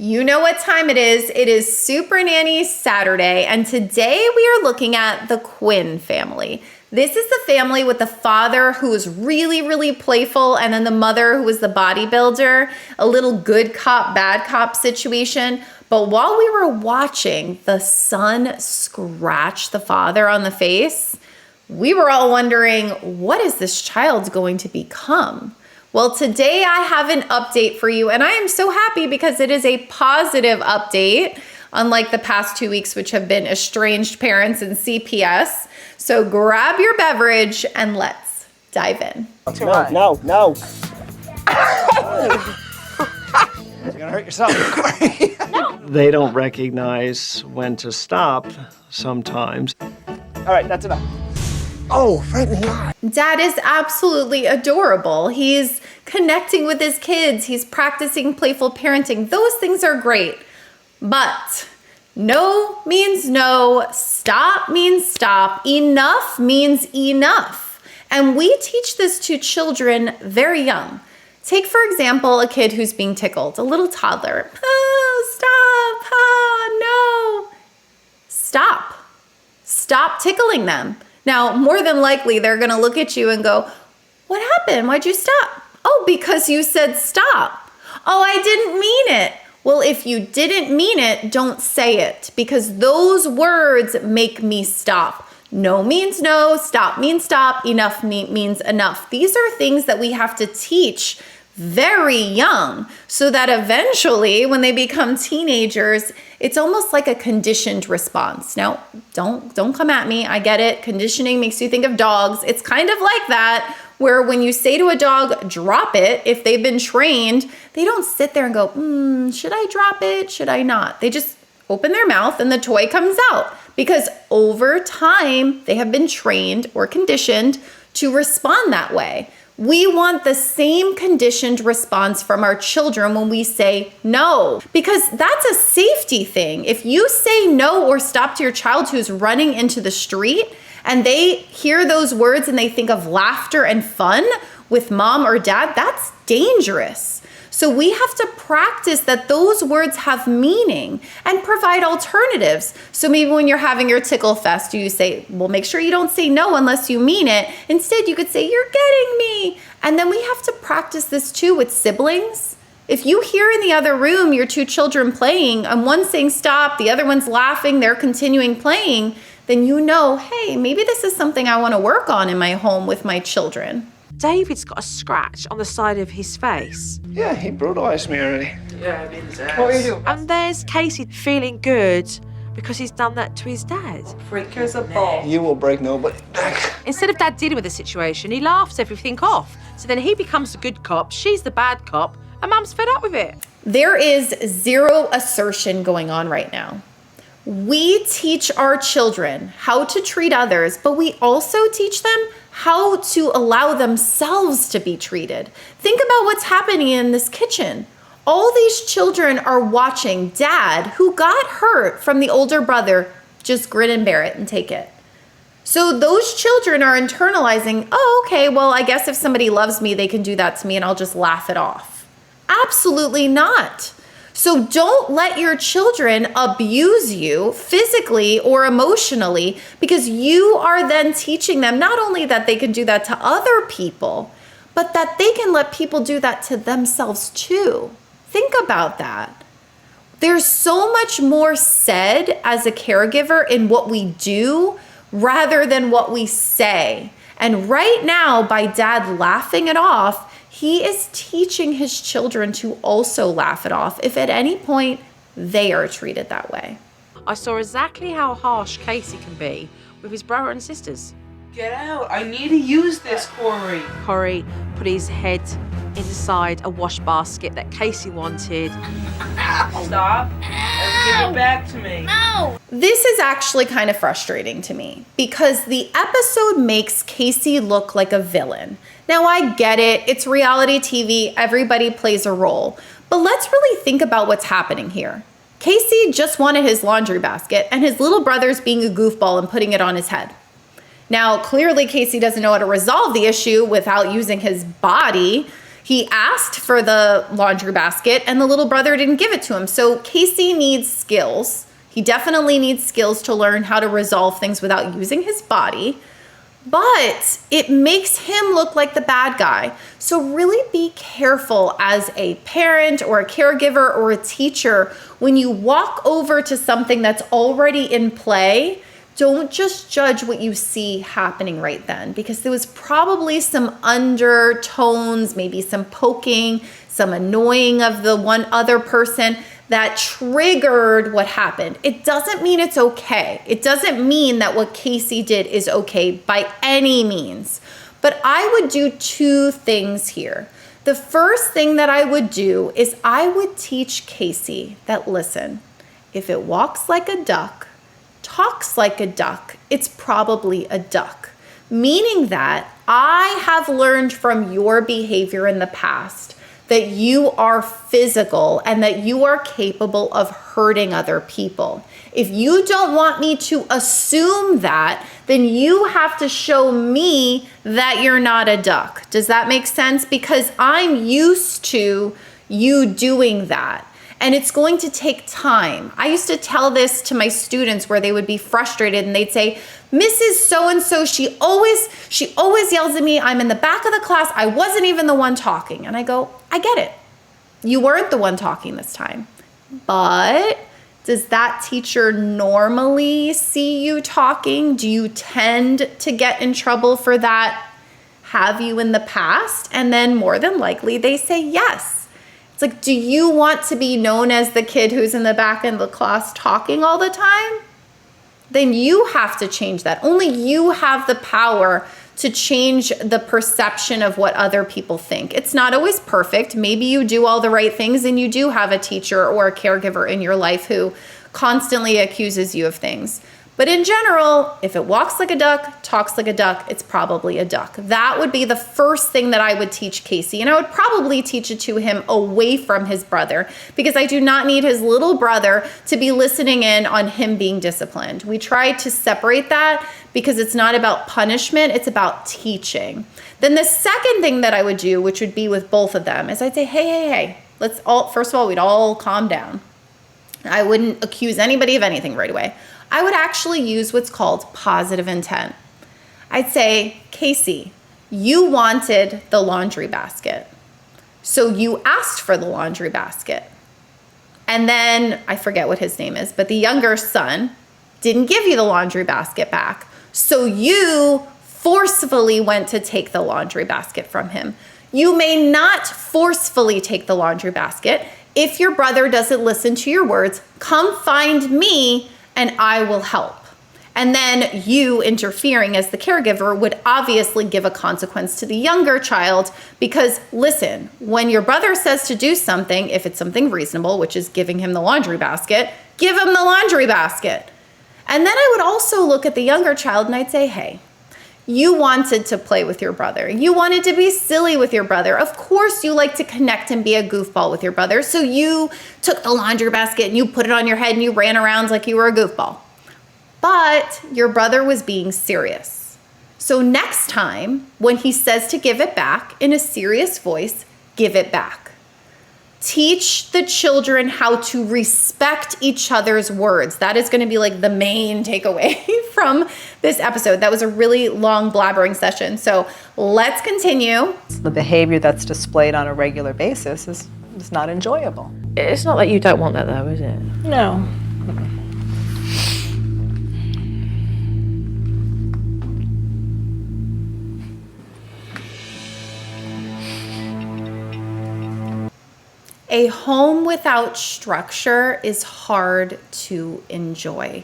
You know what time it is. It is Supernanny Saturday, and today we are looking at the Quinn family. This is the family with the father who is really, really playful, and then the mother who is the bodybuilder, a little good cop, bad cop situation. But while we were watching the son scratch the father on the face, we were all wondering, what is this child going to become? Well, today I have an update for you, and I am so happy because it is a positive update, unlike the past 2 weeks, which have been estranged parents and CPS. So grab your beverage and let's dive in. No. You're gonna hurt yourself. They don't recognize when to stop sometimes. All right, that's enough. Oh, right in the eye. Dad is absolutely adorable. He's connecting with his kids. He's practicing playful parenting. Those things are great. But no means no. Stop means stop. Enough means enough. And we teach this to children very young. Take, for example, a kid who's being tickled, a little toddler. Oh, stop. Oh, no. Stop. Stop tickling them. Now, more than likely, they're going to look at you and go, what happened? Why'd you stop? Oh, because you said stop. Oh, I didn't mean it. Well, if you didn't mean it, don't say it, because those words make me stop. No means no, stop means stop, enough means enough. These are things that we have to teach very young so that eventually when they become teenagers, it's almost like a conditioned response. Now, don't come at me. I get it. Conditioning makes you think of dogs. It's kind of like that, where when you say to a dog, drop it, if they've been trained, they don't sit there and go, should I drop it? Should I not? They just open their mouth and the toy comes out, because over time they have been trained or conditioned to respond that way. We want the same conditioned response from our children when we say no, because that's a safety thing. If you say no or stop to your child who's running into the street and they hear those words and they think of laughter and fun with mom or dad, that's dangerous. So we have to practice that those words have meaning and provide alternatives. So maybe when you're having your tickle fest, you say, well, make sure you don't say no unless you mean it. Instead, you could say, you're getting me. And then we have to practice this too with siblings. If you hear in the other room your two children playing and one's saying stop, the other one's laughing, they're continuing playing, then you know, hey, maybe this is something I want to work on in my home with my children. David's got a scratch on the side of his face. Yeah, he brutalized me already. Yeah, I mean his ass. What are you doing? And there's Casey feeling good because he's done that to his dad. Freak as a ball. You will break nobody's back. Instead of dad dealing with the situation, he laughs everything off. So then he becomes the good cop, she's the bad cop, and mum's fed up with it. There is zero assertion going on right now. We teach our children how to treat others, but we also teach them how to allow themselves to be treated. Think about what's happening in this kitchen. All these children are watching dad, who got hurt from the older brother, just grin and bear it and take it. So those children are internalizing, oh, okay, well, I guess if somebody loves me, they can do that to me and I'll just laugh it off. Absolutely not. So don't let your children abuse you physically or emotionally, because you are then teaching them not only that they can do that to other people, but that they can let people do that to themselves too. Think about that. There's so much more said as a caregiver in what we do rather than what we say. And right now, by dad laughing it off, he is teaching his children to also laugh it off if at any point they are treated that way. I saw exactly how harsh Casey can be with his brother and sisters. Get out. I need to use this, Corey. Corey put his head inside a wash basket that Casey wanted. Stop and give it back to me. This is actually kind of frustrating to me because the episode makes Casey look like a villain. Now, I get it. It's reality TV. Everybody plays a role. But let's really think about what's happening here. Casey just wanted his laundry basket and his little brother's being a goofball and putting it on his head. Now, clearly Casey doesn't know how to resolve the issue without using his body. He asked for the laundry basket and the little brother didn't give it to him. So Casey needs skills. He definitely needs skills to learn how to resolve things without using his body. But it makes him look like the bad guy. So really be careful as a parent or a caregiver or a teacher when you walk over to something that's already in play. Don't just judge what you see happening right then, because there was probably some undertones, maybe some poking, some annoying of the one other person that triggered what happened. It doesn't mean it's okay. It doesn't mean that what Casey did is okay by any means. But I would do two things here. The first thing that I would do is I would teach Casey that, listen, if it walks like a duck, talks like a duck, it's probably a duck. Meaning that I have learned from your behavior in the past that you are physical and that you are capable of hurting other people. If you don't want me to assume that, then you have to show me that you're not a duck. Does that make sense? Because I'm used to you doing that. And it's going to take time. I used to tell this to my students where they would be frustrated and they'd say, Mrs. So-and-so, she always yells at me. I'm in the back of the class. I wasn't even the one talking. And I go, I get it. You weren't the one talking this time. But does that teacher normally see you talking? Do you tend to get in trouble for that? Have you in the past? And then more than likely they say yes. It's like, do you want to be known as the kid who's in the back of the class talking all the time? Then you have to change that. Only you have the power to change the perception of what other people think. It's not always perfect. Maybe you do all the right things and you do have a teacher or a caregiver in your life who constantly accuses you of things. But in general, if it walks like a duck, talks like a duck, it's probably a duck. That would be the first thing that I would teach Casey. And I would probably teach it to him away from his brother, because I do not need his little brother to be listening in on him being disciplined. We try to separate that because it's not about punishment, it's about teaching. Then the second thing that I would do, which would be with both of them, is I'd say, hey, first of all, we'd all calm down. I wouldn't accuse anybody of anything right away. I would actually use what's called positive intent. I'd say, Casey, you wanted the laundry basket. So you asked for the laundry basket. And then, I forget what his name is, but the younger son didn't give you the laundry basket back. So you forcefully went to take the laundry basket from him. You may not forcefully take the laundry basket. If your brother doesn't listen to your words, come find me and I will help. And then you interfering as the caregiver would obviously give a consequence to the younger child, because listen, when your brother says to do something, if it's something reasonable, which is giving him the laundry basket, give him the laundry basket. And then I would also look at the younger child and I'd say, hey, you wanted to play with your brother. You wanted to be silly with your brother. Of course you like to connect and be a goofball with your brother. So you took the laundry basket and you put it on your head and you ran around like you were a goofball. But your brother was being serious. So next time when he says to give it back in a serious voice, give it back. Teach the children how to respect each other's words. That is going to be like the main takeaway from this episode. That was a really long blabbering session. So let's continue. The behavior that's displayed on a regular basis is not enjoyable. It's not like you don't want that though, is it? No. A home without structure is hard to enjoy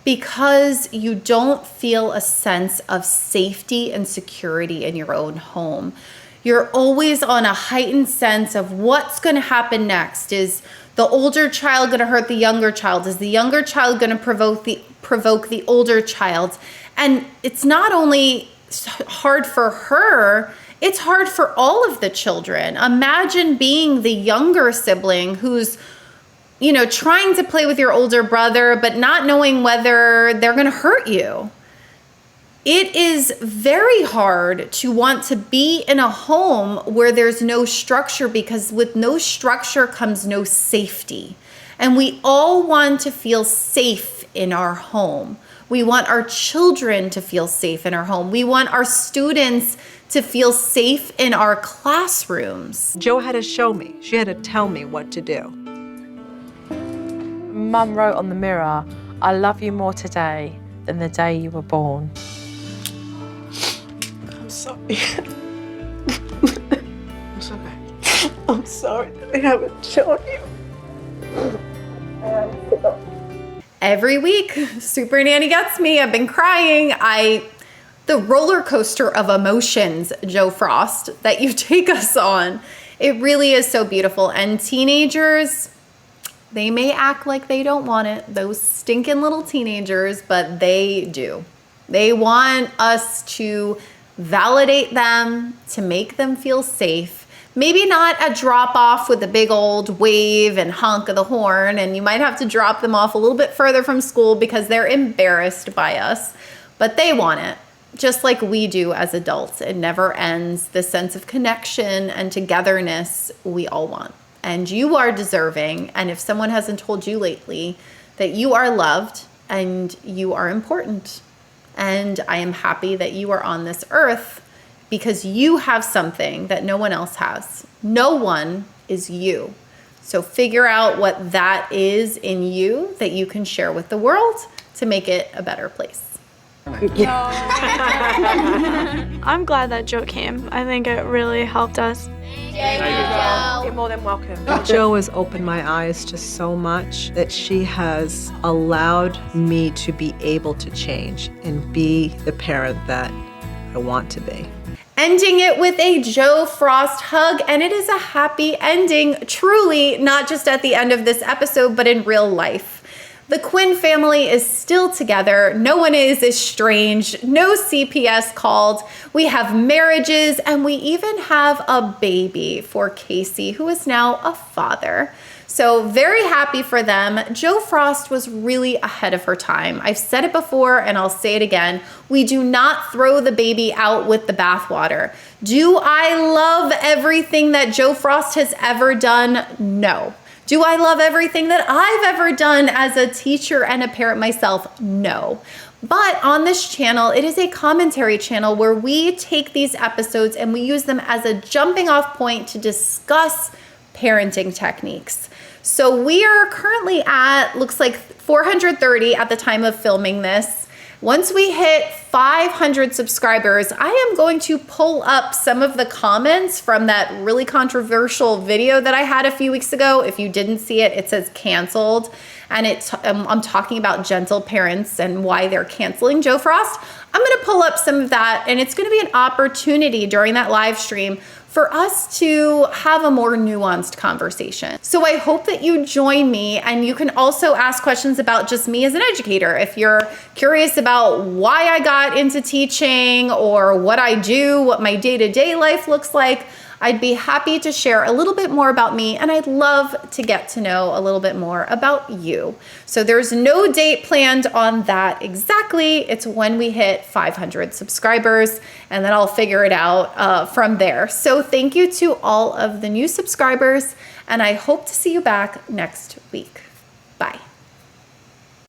because you don't feel a sense of safety and security in your own home. You're always on a heightened sense of what's going to happen next. Is the older child going to hurt the younger child? Is the younger child going to provoke the older child? And it's not only hard for her, it's hard for all of the children. Imagine being the younger sibling who's, trying to play with your older brother, but not knowing whether they're going to hurt you. It is very hard to want to be in a home where there's no structure, because with no structure comes no safety. And we all want to feel safe in our home. We want our children to feel safe in our home. We want our students to feel safe in our classrooms. Jo had to show me. She had to tell me what to do. Mum wrote on the mirror, "I love you more today than the day you were born." I'm sorry. It's okay. I'm sorry that I haven't shown you. Every week, Supernanny gets me. I've been crying. The roller coaster of emotions, Jo Frost, that you take us on. It really is so beautiful. And teenagers, they may act like they don't want it, those stinking little teenagers, but they do. They want us to validate them, to make them feel safe. Maybe not a drop off with a big old wave and honk of the horn, and you might have to drop them off a little bit further from school because they're embarrassed by us, but they want it, just like we do as adults. It never ends. The sense of connection and togetherness we all want. And you are deserving, and if someone hasn't told you lately, that you are loved and you are important. And I am happy that you are on this earth, because you have something that no one else has. No one is you. So figure out what that is in you that you can share with the world to make it a better place. I'm glad that Jo came. I think it really helped us. You're more than welcome. Jo has opened my eyes to so much that she has allowed me to be able to change and be the parent that I want to be. Ending it with a Jo Frost hug, and it is a happy ending, truly, not just at the end of this episode, but in real life. The Quinn family is still together. No one is estranged. No CPS called. We have marriages, and we even have a baby for Casey, who is now a father. So very happy for them. Jo Frost was really ahead of her time. I've said it before and I'll say it again. We do not throw the baby out with the bathwater. Do I love everything that Jo Frost has ever done? No. Do I love everything that I've ever done as a teacher and a parent myself? No. But on this channel, it is a commentary channel where we take these episodes and we use them as a jumping off point to discuss parenting techniques. So we are currently at, looks like 430 at the time of filming this. Once we hit 500 subscribers, I am going to pull up some of the comments from that really controversial video that I had a few weeks ago. If you didn't see it, it says canceled. And I'm talking about gentle parents and why they're canceling Jo Frost. I'm gonna pull up some of that, and it's gonna be an opportunity during that live stream for us to have a more nuanced conversation. So I hope that you join me, and you can also ask questions about just me as an educator. If you're curious about why I got into teaching or what I do, what my day-to-day life looks like, I'd be happy to share a little bit more about me, and I'd love to get to know a little bit more about you. So there's no date planned on that exactly. It's when we hit 500 subscribers, and then I'll figure it out from there. So thank you to all of the new subscribers, and I hope to see you back next week. Bye.